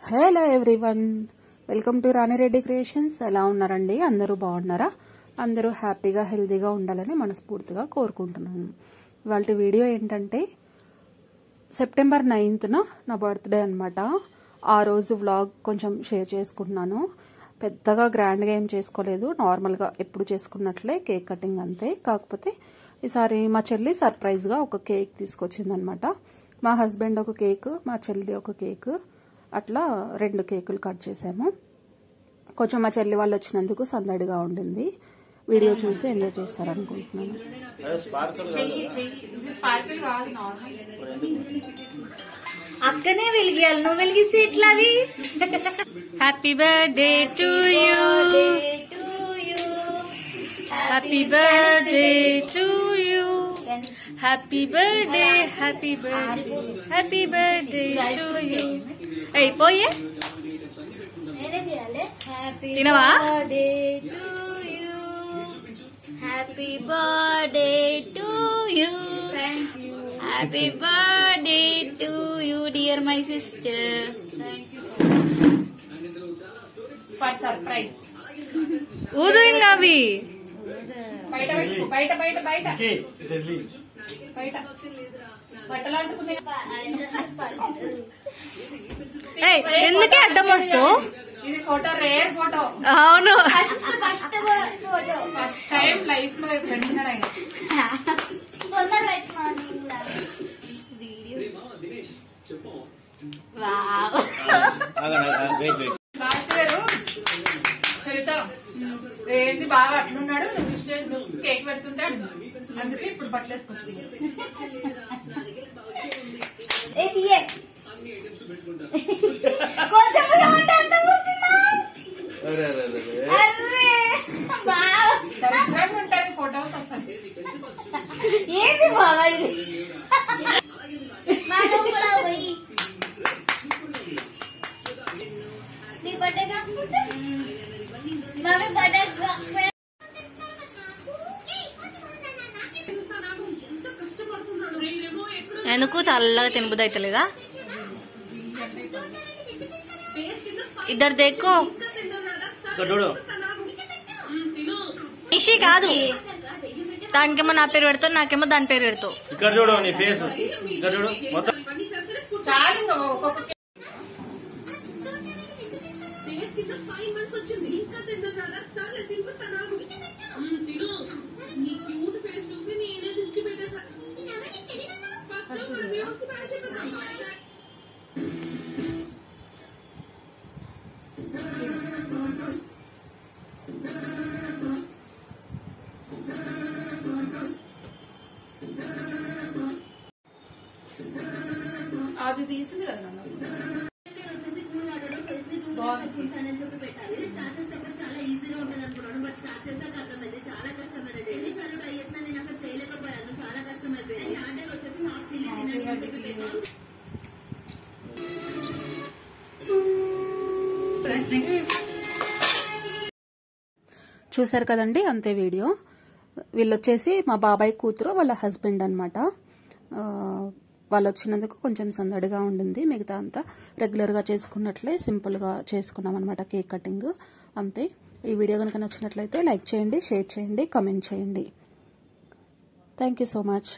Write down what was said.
Hello everyone, welcome to Rani Reddy creations. ఎలా ఉన్నారండి? అందరూ బాగున్నారా? అందరూ హ్యాపీగా హెల్తీగా ఉండాలని మనస్ఫూర్తిగా కోరుకుంటున్నాను. ఇవాళ వీడియో ఏంటంటే సెప్టెంబర్ 9th నా బర్త్డే అనమాట. ఆ రోజు వ్లాగ్ కొంచెం షేర్ చేసుకుంటున్నాను. పెద్దగా గ్రాండ్గా ఏం చేసుకోలేదు, నార్మల్గా ఎప్పుడు చేసుకున్నట్లే కేక్ కటింగ్ అంతే. కాకపోతే ఈసారి మా చెల్లి సర్ప్రైజ్గా ఒక కేక్ తీసుకొచ్చిందనమాట. మా హస్బెండ్ ఒక కేక్, మా చెల్లి ఒక కేక్, అట్లా 2 కేకులు కట్ చేసాము. కొంచెం మా చెల్లి వాళ్ళు వచ్చినందుకు సందడిగా ఉండింది. వీడియో చూసి ఎంజాయ్ చేస్తారనుకుంటున్నాను. అక్కనే వెలిగియాలి, నువ్వు వెలిగిస్తే ఎట్లా? Happy birthday to you, happy birthday to you, happy birthday, happy birthday, happy birthday to you. అయిపోయే తినవా? Happy birthday to you, happy birthday to you dear my sister. For surprise ఊదు ఇంకా అవి బయట బయట బయట బయట బయట బట్టలాంటుకునే. ఎందుకే అడ్డం వస్తావు? ఇది ఫోటో, రేర్ ఫోటో. అవును, ఫస్ట్ టైం లైఫ్ లో పెడుతున్నాడు ఆయన. చరిత ఏంది బాగా అట్లున్నాడు, నువ్వు కేక్ పెడుతుంటాడు, అందుకే ఇప్పుడు బట్టలు వేసుకొచ్చింది. దరిద్రంగా ఉంటాయి ఫొటోస్ అసలు. ఏంది బాగా ఇది? నీ బర్త్డే కాకపోతే మమ్మీ బర్త్డే ఎందుకు చల్లగా తినబుద్ధి అవుతలేదా? ఇద్దరు దేక్కో ఇషి కాదు, దానికేమో నా పేరు పెడతావు, నాకేమో దాని పేరు పెడతావు. ఇక్కడ చూడు, నీ ఫేస్ ఇక్కడ చూడు మొత్తం. అది తీసింది కదా నన్ను. చూసారు కదండి, అంతే వీడియో. వీళ్ళొచ్చేసి మా బాబాయ్ కూతురు, వాళ్ళ హస్బెండ్ అనమాట. వాళ్ళు వచ్చినందుకు కొంచెం సందడిగా ఉండింది. మిగతా అంతా రెగ్యులర్ గా చేసుకున్నట్లే సింపుల్ గా చేసుకున్నాం అనమాట కేక్ కటింగ్ అంతే. ఈ వీడియో కనుక నచ్చినట్లయితే లైక్ చేయండి, షేర్ చేయండి, కమెంట్ చేయండి. Thank you so much.